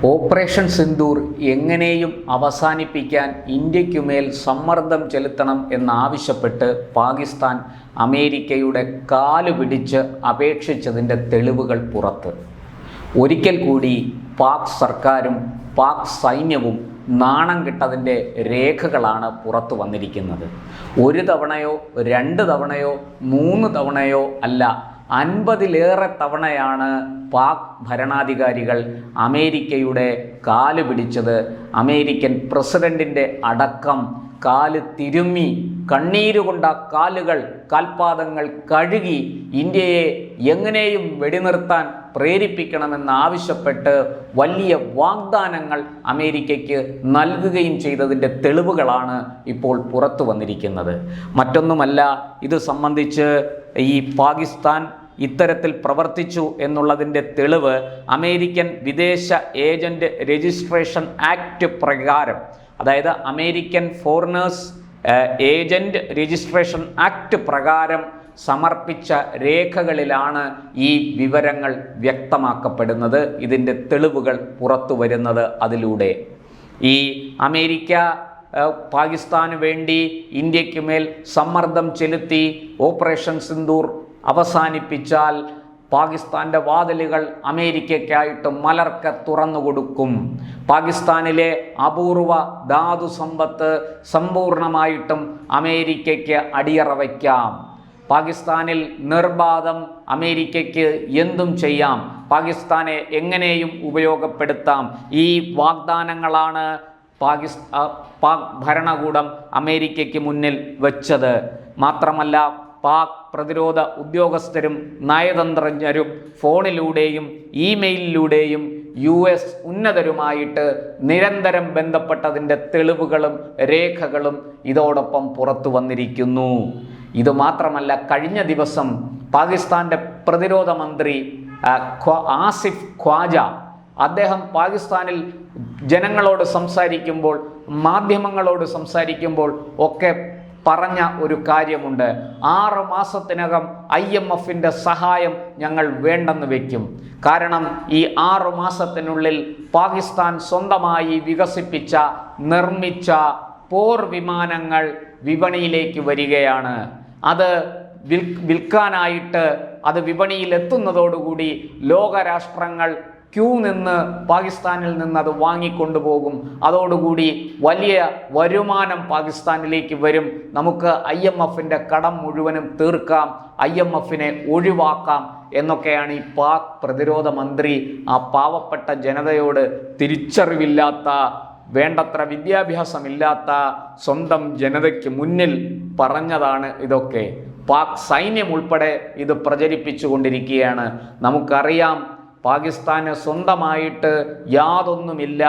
Operation Sindoor എങ്ങനെയും അവസാനിപ്പിക്കാൻ ഇന്ത്യക്കുമേൽ സമ്മർദ്ദം ചെലുത്തണം എന്നാവശ്യപ്പെട്ട് പാകിസ്ഥാൻ അമേരിക്കയുടെ കാല് പിടിച്ച് അപേക്ഷിച്ചതിൻ്റെ തെളിവുകൾ പുറത്ത്. ഒരിക്കൽ കൂടി പാക് സർക്കാരും പാക് സൈന്യവും നാണം കെട്ടതിൻ്റെ രേഖകളാണ് പുറത്തു വന്നിരിക്കുന്നത്. ഒരു തവണയോ രണ്ട് തവണയോ മൂന്ന് തവണയോ അല്ല, 50-ലേറെ തവണയാണ് പാക് ഭരണാധികാരികൾ അമേരിക്കയുടെ കാല് പിടിച്ചത്. അമേരിക്കൻ പ്രസിഡന്റിൻ്റെ അടക്കം കാല് തിരുമ്മി കണ്ണീരുകൊണ്ട കാൽപാദങ്ങൾ കഴുകി ഇന്ത്യയെ എങ്ങനെയും വെടിനിർത്താൻ പ്രേരിപ്പിക്കണമെന്നാവശ്യപ്പെട്ട് വലിയ വാഗ്ദാനങ്ങൾ അമേരിക്കയ്ക്ക് നൽകുകയും ചെയ്തതിൻ്റെ തെളിവുകളാണ് ഇപ്പോൾ പുറത്തു വന്നിരിക്കുന്നത്. മറ്റൊന്നുമല്ല, ഇത് സംബന്ധിച്ച് ഈ പാകിസ്ഥാൻ ഇത്തരത്തിൽ പ്രവർത്തിച്ചു എന്നുള്ളതിൻ്റെ തെളിവ് അമേരിക്കൻ വിദേശ ഏജന്റ് രജിസ്ട്രേഷൻ ആക്ട് പ്രകാരം, അതായത് American foreigners agent registration act പ്രകാരം സമർപ്പിച്ച രേഖകളിലാണ് ഈ വിവരങ്ങൾ വ്യക്തമാക്കപ്പെടുന്നത്. ഇതിൻ്റെ തെളിവുകൾ പുറത്തു വരുന്നത് അതിലൂടെ. ഈ അമേരിക്ക പാകിസ്ഥാന് വേണ്ടി ഇന്ത്യക്ക് മേൽ സമ്മർദ്ദം ചെലുത്തി ഓപ്പറേഷൻ സിന്ദൂർ അവസാനിപ്പിച്ചാൽ പാകിസ്ഥാൻ്റെ വാതിലുകൾ അമേരിക്കയ്ക്കായിട്ട് മലർക്കെ തുറന്നുകൊടുക്കും. പാകിസ്ഥാനിലെ അപൂർവ ധാതു സമ്പത്ത് സമ്പൂർണമായിട്ടും അമേരിക്കയ്ക്ക് അടിയറ വയ്ക്കാം. പാകിസ്ഥാനിൽ നിർബാധം അമേരിക്കയ്ക്ക് എന്തും ചെയ്യാം. പാകിസ്ഥാനെ എങ്ങനെയും ഉപയോഗപ്പെടുത്താം. ഈ വാഗ്ദാനങ്ങളാണ് പാക് ഭരണകൂടം അമേരിക്കയ്ക്ക് മുന്നിൽ വെച്ചത്. മാത്രമല്ല, പാക് പ്രതിരോധ ഉദ്യോഗസ്ഥരും നയതന്ത്രജ്ഞരും ഫോണിലൂടെയും ഇമെയിലിലൂടെയും US ഉന്നതരുമായിട്ട് നിരന്തരം ബന്ധപ്പെട്ടതിൻ്റെ തെളിവുകളും രേഖകളും ഇതോടൊപ്പം പുറത്തു വന്നിരിക്കുന്നു. ഇതുമാത്രമല്ല, കഴിഞ്ഞ ദിവസം പാകിസ്ഥാൻ്റെ പ്രതിരോധ മന്ത്രി ആസിഫ് ഖ്വാജ, അദ്ദേഹം പാകിസ്ഥാനിൽ ജനങ്ങളോട് സംസാരിക്കുമ്പോൾ, മാധ്യമങ്ങളോട് സംസാരിക്കുമ്പോൾ ഒക്കെ പറഞ്ഞ ഒരു കാര്യമുണ്ട്. 6 മാസത്തിനകം IMFൻ്റെ സഹായം ഞങ്ങൾ വേണ്ടെന്ന് വയ്ക്കും. കാരണം ഈ 6 മാസത്തിനുള്ളിൽ പാകിസ്ഥാൻ സ്വന്തമായി വികസിപ്പിച്ച നിർമ്മിച്ച പോർ വിമാനങ്ങൾ വിപണിയിലേക്ക് വരികയാണ്. അത് വിൽക്കാനായിട്ട് അത് വിപണിയിൽ എത്തുന്നതോടുകൂടി ലോകരാഷ്ട്രങ്ങൾ ക്യൂ നിന്ന് പാകിസ്ഥാനിൽ നിന്ന് അത് വാങ്ങിക്കൊണ്ടുപോകും. അതോടുകൂടി വലിയ വരുമാനം പാകിസ്ഥാനിലേക്ക് വരും. നമുക്ക് IMFൻ്റെ കടം മുഴുവനും തീർക്കാം, IMFനെ ഒഴിവാക്കാം എന്നൊക്കെയാണ് ഈ പാക് പ്രതിരോധ മന്ത്രി ആ പാവപ്പെട്ട ജനതയോട്, തിരിച്ചറിവില്ലാത്ത, വേണ്ടത്ര വിദ്യാഭ്യാസമില്ലാത്ത സ്വന്തം ജനതയ്ക്ക് മുന്നിൽ പറഞ്ഞതാണ് ഇതൊക്കെ. പാക് സൈന്യം ഉൾപ്പെടെ ഇത് പ്രചരിപ്പിച്ചുകൊണ്ടിരിക്കുകയാണ്. നമുക്കറിയാം, പാകിസ്ഥാന് സ്വന്തമായിട്ട് യാതൊന്നുമില്ല.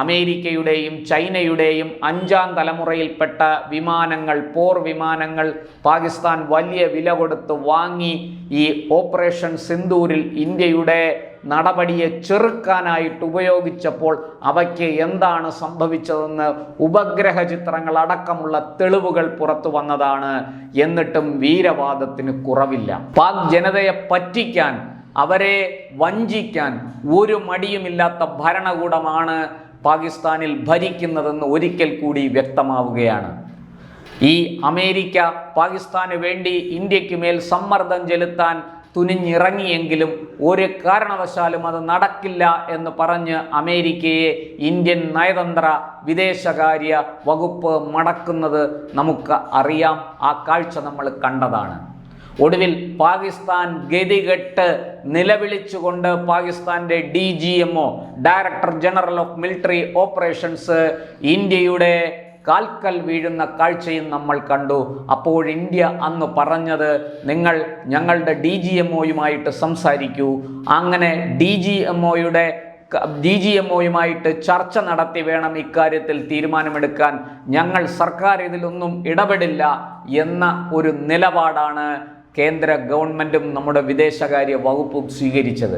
അമേരിക്കയുടെയും ചൈനയുടെയും 5ാം തലമുറയിൽപ്പെട്ട വിമാനങ്ങൾ, പോർ വിമാനങ്ങൾ പാകിസ്ഥാൻ വലിയ വില കൊടുത്ത് വാങ്ങി ഈ ഓപ്പറേഷൻ സിന്ദൂരിൽ ഇന്ത്യയുടെ നടപടിയെ ചെറുക്കാനായിട്ട് ഉപയോഗിച്ചപ്പോൾ അവയ്ക്ക് എന്താണ് സംഭവിച്ചതെന്ന് ഉപഗ്രഹ ചിത്രങ്ങൾ അടക്കമുള്ള തെളിവുകൾ പുറത്തു വന്നതാണ്. എന്നിട്ടും വീരവാദത്തിന് കുറവില്ല. പാക് ജനതയെ പറ്റിക്കാൻ, അവരെ വഞ്ചിക്കാൻ ഒരു മടിയുമില്ലാത്ത ഭരണകൂടമാണ് പാകിസ്ഥാനിൽ ഭരിക്കുന്നതെന്ന് ഒരിക്കൽ കൂടി വ്യക്തമാവുകയാണ്. ഈ അമേരിക്ക പാകിസ്ഥാന് വേണ്ടി ഇന്ത്യക്ക് മേൽ സമ്മർദ്ദം ചെലുത്താൻ തുനിഞ്ഞിറങ്ങിയെങ്കിലും ഒരു കാരണവശാലും അത് നടക്കില്ല എന്ന് പറഞ്ഞ് അമേരിക്കയെ ഇന്ത്യൻ നയതന്ത്ര വിദേശകാര്യ വകുപ്പ് മടക്കുന്നത് നമുക്ക് അറിയാം. ആ കാഴ്ച നമ്മൾ കണ്ടതാണ്. ഒടുവിൽ പാകിസ്ഥാൻ ഗതികെട്ട് നിലവിളിച്ചുകൊണ്ട് പാകിസ്ഥാൻ്റെ DGMO, director general of military operations, ഇന്ത്യയുടെ കാൽക്കൽ വീഴുന്ന കാഴ്ചയും നമ്മൾ കണ്ടു. അപ്പോൾ ഇന്ത്യ അന്ന് പറഞ്ഞത്, നിങ്ങൾ ഞങ്ങളുടെ DGMOയുമായിട്ട് സംസാരിക്കൂ, അങ്ങനെ DGMOയുമായിട്ട് ചർച്ച നടത്തി വേണം ഇക്കാര്യത്തിൽ തീരുമാനമെടുക്കാൻ, ഞങ്ങൾ സർക്കാർ ഇതിലൊന്നും ഇടപെടില്ല എന്ന ഒരു നിലപാടാണ് കേന്ദ്ര ഗവൺമെൻറ്റും നമ്മുടെ വിദേശകാര്യ വകുപ്പും സ്വീകരിച്ചത്.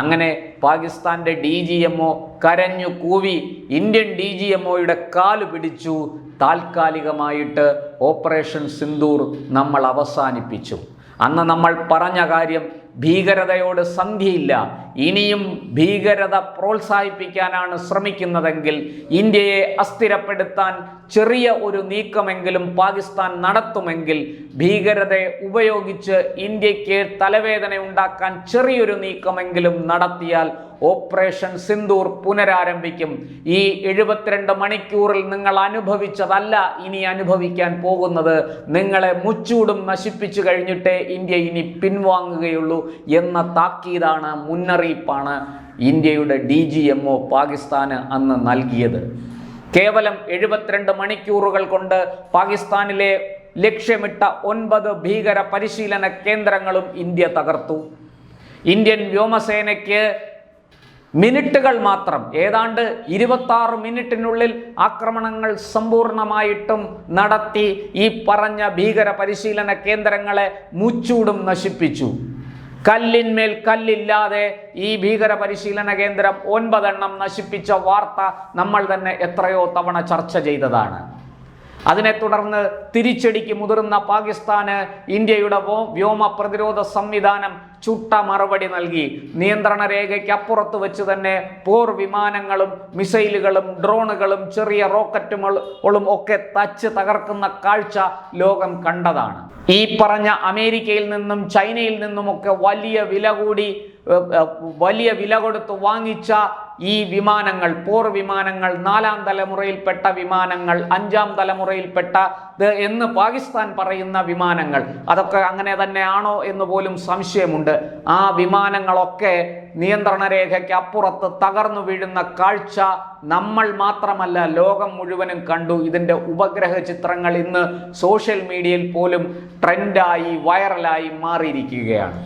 അങ്ങനെ പാകിസ്ഥാൻ്റെ DGMO കരഞ്ഞു കൂവി ഇന്ത്യൻ DGMOയുടെ കാല് പിടിച്ചു. താൽക്കാലികമായിട്ട് ഓപ്പറേഷൻ സിന്ദൂർ നമ്മൾ അവസാനിപ്പിച്ചു. അന്ന് നമ്മൾ പറഞ്ഞ കാര്യം ഭീകരതയോട് സന്ധിയില്ല. ഇനിയും ഭീകരത പ്രോത്സാഹിപ്പിക്കാനാണ് ശ്രമിക്കുന്നതെങ്കിൽ, ഇന്ത്യയെ അസ്ഥിരപ്പെടുത്താൻ ചെറിയ ഒരു നീക്കമെങ്കിലും പാകിസ്ഥാൻ നടത്തുമെങ്കിൽ, ഭീകരതയെ ഉപയോഗിച്ച് ഇന്ത്യക്ക് തലവേദന ഉണ്ടാക്കാൻ ചെറിയൊരു നീക്കമെങ്കിലും നടത്തിയാൽ ഓപ്പറേഷൻ സിന്ദൂർ പുനരാരംഭിക്കും. ഈ 72 മണിക്കൂറിൽ നിങ്ങൾ അനുഭവിച്ചതല്ല ഇനി അനുഭവിക്കാൻ പോകുന്നത്. നിങ്ങളെ മുച്ചൂടും നശിപ്പിച്ചു കഴിഞ്ഞിട്ടേ ഇന്ത്യ ഇനി പിൻവാങ്ങുകയുള്ളൂ എന്ന താക്കീതാണ്, മുന്നറിയിപ്പാണ് ഇന്ത്യയുടെ DGMO പാകിസ്ഥാന് അന്ന് നൽകിയത്. കേവലം 72 മണിക്കൂറുകൾ കൊണ്ട് പാകിസ്ഥാനിലെ ലക്ഷ്യമിട്ട 9 ഭീകര പരിശീലന കേന്ദ്രങ്ങളും ഇന്ത്യ തകർത്തു. ഇന്ത്യൻ വ്യോമസേനയ്ക്ക് മിനിറ്റുകൾ മാത്രം, ഏതാണ്ട് 26 മിനിറ്റിനുള്ളിൽ ആക്രമണങ്ങൾ സമ്പൂർണമായിട്ടും നടത്തി ഈ പറഞ്ഞ ഭീകര പരിശീലന കേന്ദ്രങ്ങളെ മുച്ചൂടും നശിപ്പിച്ചു. കല്ലിന്മേൽ കല്ലില്ലാതെ ഈ ഭീകര പരിശീലന കേന്ദ്രം 9 എണ്ണം നശിപ്പിച്ച വാർത്ത നമ്മൾ തന്നെ എത്രയോ തവണ ചർച്ച ചെയ്തതാണ്. അതിനെ തുടർന്ന് തിരിച്ചടിക്ക് മുതിർന്ന പാകിസ്ഥാന് ഇന്ത്യയുടെ വ്യോമ പ്രതിരോധ സംവിധാനം ചുട്ട മറുപടി നൽകി. നിയന്ത്രണ രേഖയ്ക്ക് അപ്പുറത്ത് വെച്ച് തന്നെ പോർ വിമാനങ്ങളും മിസൈലുകളും ഡ്രോണുകളും ചെറിയ റോക്കറ്റുകളും ഒക്കെ തച്ച് തകർക്കുന്ന കാഴ്ച ലോകം കണ്ടതാണ്. ഈ പറഞ്ഞ അമേരിക്കയിൽ നിന്നും ചൈനയിൽ നിന്നുമൊക്കെ വലിയ വില കൊടുത്ത് വാങ്ങിച്ച ഈ വിമാനങ്ങൾ, പോർ വിമാനങ്ങൾ, 4ാം തലമുറയിൽപ്പെട്ട വിമാനങ്ങൾ, 5ാം തലമുറയിൽപ്പെട്ടത് എന്ന് പാകിസ്ഥാൻ പറയുന്ന വിമാനങ്ങൾ, അതൊക്കെ അങ്ങനെ തന്നെയാണോ എന്ന് പോലും സംശയമുണ്ട്. ആ വിമാനങ്ങളൊക്കെ നിയന്ത്രണ രേഖയ്ക്ക് അപ്പുറത്ത് തകർന്നു വീഴുന്ന കാഴ്ച നമ്മൾ മാത്രമല്ല ലോകം മുഴുവനും കണ്ടു. ഇതിൻ്റെ ഉപഗ്രഹ ചിത്രങ്ങൾ ഇന്ന് സോഷ്യൽ മീഡിയയിൽ പോലും ട്രെൻഡായി വൈറലായി മാറിയിരിക്കുകയാണ്.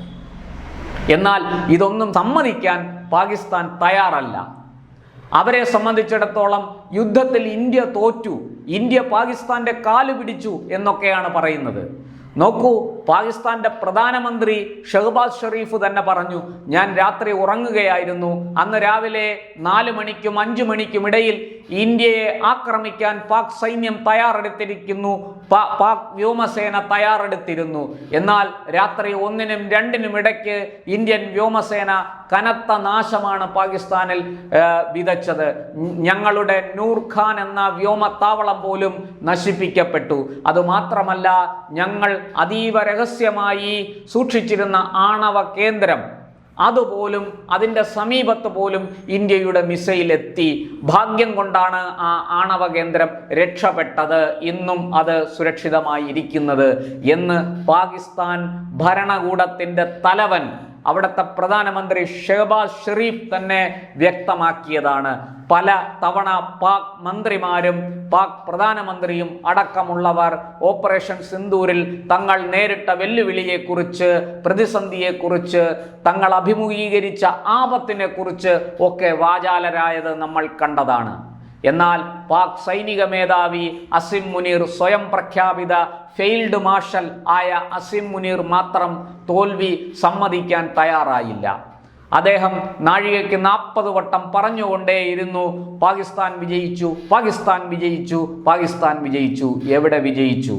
എന്നാൽ ഇതൊന്നും സമ്മതിക്കാൻ പാകിസ്ഥാൻ തയ്യാറല്ല. അവരെ സംബന്ധിച്ചിടത്തോളം യുദ്ധത്തിൽ ഇന്ത്യ തോറ്റു, ഇന്ത്യ പാകിസ്ഥാന്റെ കാല് പിടിച്ചു എന്നൊക്കെയാണ് പറയുന്നത്. നോക്കൂ, പാകിസ്ഥാന്റെ പ്രധാനമന്ത്രി ഷഹബാസ് ഷെറീഫ് തന്നെ പറഞ്ഞു, ഞാൻ രാത്രി ഉറങ്ങുകയായിരുന്നു, അന്ന് രാവിലെ 4 മണിക്കും 5 മണിക്കും ഇടയിൽ ഇന്ത്യയെ ആക്രമിക്കാൻ പാക് സൈന്യം തയ്യാറെടുത്തിരിക്കുന്നു, പാക് വ്യോമസേന തയ്യാറെടുത്തിരുന്നു. എന്നാൽ രാത്രി 1നും 2നും ഇടയ്ക്ക് ഇന്ത്യൻ വ്യോമസേന കനത്ത നാശമാണ് പാകിസ്ഥാനിൽ വിതച്ചത്. ഞങ്ങളുടെ നൂർഖാൻ എന്ന വ്യോമത്താവളം പോലും നശിപ്പിക്കപ്പെട്ടു. അതുമാത്രമല്ല, ഞങ്ങൾ അതീവ രഹസ്യമായി സൂക്ഷിച്ചിരുന്ന ആണവ കേന്ദ്രം, അതുപോലും അതിൻ്റെ സമീപത്ത് പോലും ഇന്ത്യയുടെ മിസൈൽ എത്തി. ഭാഗ്യം കൊണ്ടാണ് ആ ആണവ കേന്ദ്രം രക്ഷപ്പെട്ടത്, ഇന്നും അത് സുരക്ഷിതമായി ഇരിക്കുന്നത് എന്ന് പാകിസ്ഥാൻ ഭരണകൂടത്തിൻ്റെ തലവൻ, അവിടുത്തെ പ്രധാനമന്ത്രി ഷഹബാസ് ഷെറീഫ് തന്നെ വ്യക്തമാക്കിയതാണ്. പല തവണ പാക് മന്ത്രിമാരും പാക് പ്രധാനമന്ത്രിയും അടക്കമുള്ളവർ ഓപ്പറേഷൻ സിന്ദൂരിൽ തങ്ങൾ നേരിട്ട വെല്ലുവിളിയെക്കുറിച്ച്, പ്രതിസന്ധിയെക്കുറിച്ച്, തങ്ങൾ അഭിമുഖീകരിച്ച ആപത്തിനെ കുറിച്ച് ഒക്കെ വാചാലരായത് നമ്മൾ കണ്ടതാണ്. എന്നാൽ പാക് സൈനിക മേധാവി അസിം മുനീർ, സ്വയം പ്രഖ്യാപിത ഫെയിൽഡ് മാർഷൽ ആയ അസിം മുനീർ മാത്രം തോൽവി സമ്മതിക്കാൻ തയ്യാറായില്ല. അദ്ദേഹം നാഴികയ്ക്ക് 40 വട്ടം പറഞ്ഞുകൊണ്ടേയിരുന്നു, പാകിസ്ഥാൻ വിജയിച്ചു, പാകിസ്ഥാൻ വിജയിച്ചു, പാകിസ്ഥാൻ വിജയിച്ചു. എവിടെ വിജയിച്ചു?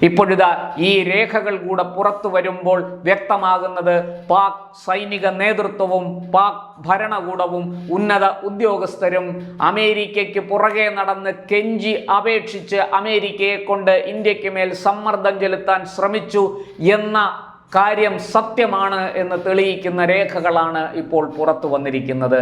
ഇപ്പോഴിതാ ഈ രേഖകൾ കൂടെ പുറത്തു വരുമ്പോൾ വ്യക്തമാകുന്നത് പാക് സൈനിക നേതൃത്വവും പാക് ഭരണകൂടവും ഉന്നത ഉദ്യോഗസ്ഥരും അമേരിക്കയ്ക്ക് പുറകെ നടന്ന് കെഞ്ചി അപേക്ഷിച്ച് അമേരിക്കയെ കൊണ്ട് ഇന്ത്യക്ക് മേൽ സമ്മർദ്ദം ചെലുത്താൻ ശ്രമിച്ചു എന്ന കാര്യം സത്യമാണ് എന്ന് തെളിയിക്കുന്ന രേഖകളാണ് ഇപ്പോൾ പുറത്തു വന്നിരിക്കുന്നത്.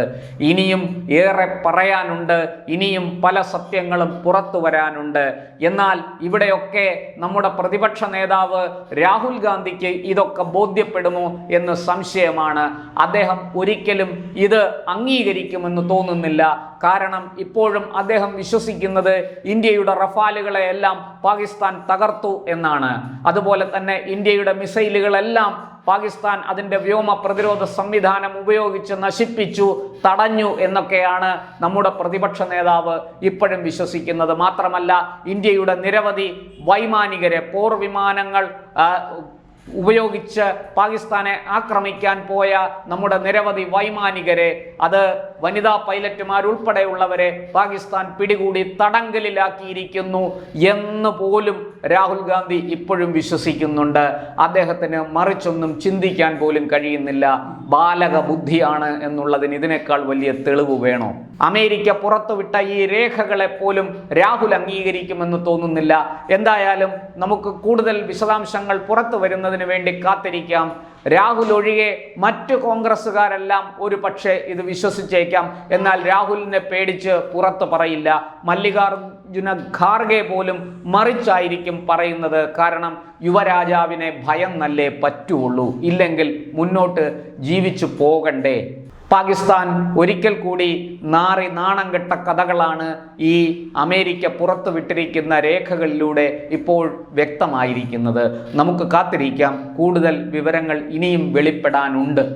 ഇനിയും ഏറെ പറയാനുണ്ട്, ഇനിയും പല സത്യങ്ങളും പുറത്തു വരാനുണ്ട്. എന്നാൽ ഇവിടെയൊക്കെ നമ്മുടെ പ്രതിപക്ഷ നേതാവ് രാഹുൽ ഗാന്ധിക്ക് ഇതൊക്കെ ബോധ്യപ്പെടുമോ എന്ന് സംശയമാണ്. അദ്ദേഹം ഒരിക്കലും ഇത് അംഗീകരിക്കുമെന്ന് തോന്നുന്നില്ല. കാരണം ഇപ്പോഴും അദ്ദേഹം വിശ്വസിക്കുന്നത് ഇന്ത്യയുടെ റഫാലുകളെ എല്ലാം പാകിസ്ഥാൻ തകർത്തു എന്നാണ്. അതുപോലെ തന്നെ ഇന്ത്യയുടെ മിസൈലുകളെല്ലാം പാകിസ്ഥാൻ അതിൻ്റെ വ്യോമ പ്രതിരോധ സംവിധാനം ഉപയോഗിച്ച് നശിപ്പിച്ചു, തടഞ്ഞു എന്നൊക്കെയാണ് നമ്മുടെ പ്രതിപക്ഷ നേതാവ് ഇപ്പോഴും വിശ്വസിക്കുന്നത്. മാത്രമല്ല, ഇന്ത്യയുടെ നിരവധി വൈമാനികരെ, പോർ വിമാനങ്ങൾ ഉപയോഗിച്ച് പാകിസ്ഥാനെ ആക്രമിക്കാൻ പോയ നമ്മുടെ നിരവധി വൈമാനികരെ, അത് വനിതാ പൈലറ്റുമാരുൾപ്പെടെയുള്ളവരെ പാകിസ്ഥാൻ പിടികൂടി തടങ്കലിലാക്കിയിരിക്കുന്നു എന്ന് പോലും രാഹുൽ ഗാന്ധി ഇപ്പോഴും വിശ്വസിക്കുന്നുണ്ട്. അദ്ദേഹത്തിന് മറിച്ചൊന്നും ചിന്തിക്കാൻ പോലും കഴിയുന്നില്ല. ബാലക ബുദ്ധിയാണ് എന്നുള്ളതിന് ഇതിനേക്കാൾ വലിയ തെളിവ് വേണോ? അമേരിക്ക പുറത്തുവിട്ട ഈ രേഖകളെ പോലും രാഹുൽ അംഗീകരിക്കുമെന്ന് തോന്നുന്നില്ല. എന്തായാലും നമുക്ക് കൂടുതൽ വിശദാംശങ്ങൾ പുറത്തു വരുന്നതിന് വേണ്ടി കാത്തിരിക്കാം. രാഹുൽ ഒഴികെ മറ്റു കോൺഗ്രസ്സുകാരെല്ലാം ഒരു പക്ഷേ ഇത് വിശ്വസിച്ചേക്കാം. എന്നാൽ രാഹുലിനെ പേടിച്ച് പുറത്തു പറയില്ല. മല്ലികാർജുന ഖാർഗെ പോലും മറിച്ചായിരിക്കും പറയുന്നത്. കാരണം യുവരാജാവിനെ ഭയം നല്ലേ പറ്റുള്ളൂ, ഇല്ലെങ്കിൽ മുന്നോട്ട് ജീവിച്ചു പോകണ്ടേ. പാകിസ്ഥാൻ ഒരിക്കൽ കൂടി നാണം കെട്ട കഥകളാണ് ഈ അമേരിക്ക പുറത്തുവിട്ടിരിക്കുന്ന രേഖകളിലൂടെ ഇപ്പോൾ വ്യക്തമായിരിക്കുന്നത്. നമുക്ക് കാത്തിരിക്കാം. കൂടുതൽ വിവരങ്ങൾ ഇനിയും വെളിപ്പെടാനുണ്ട്.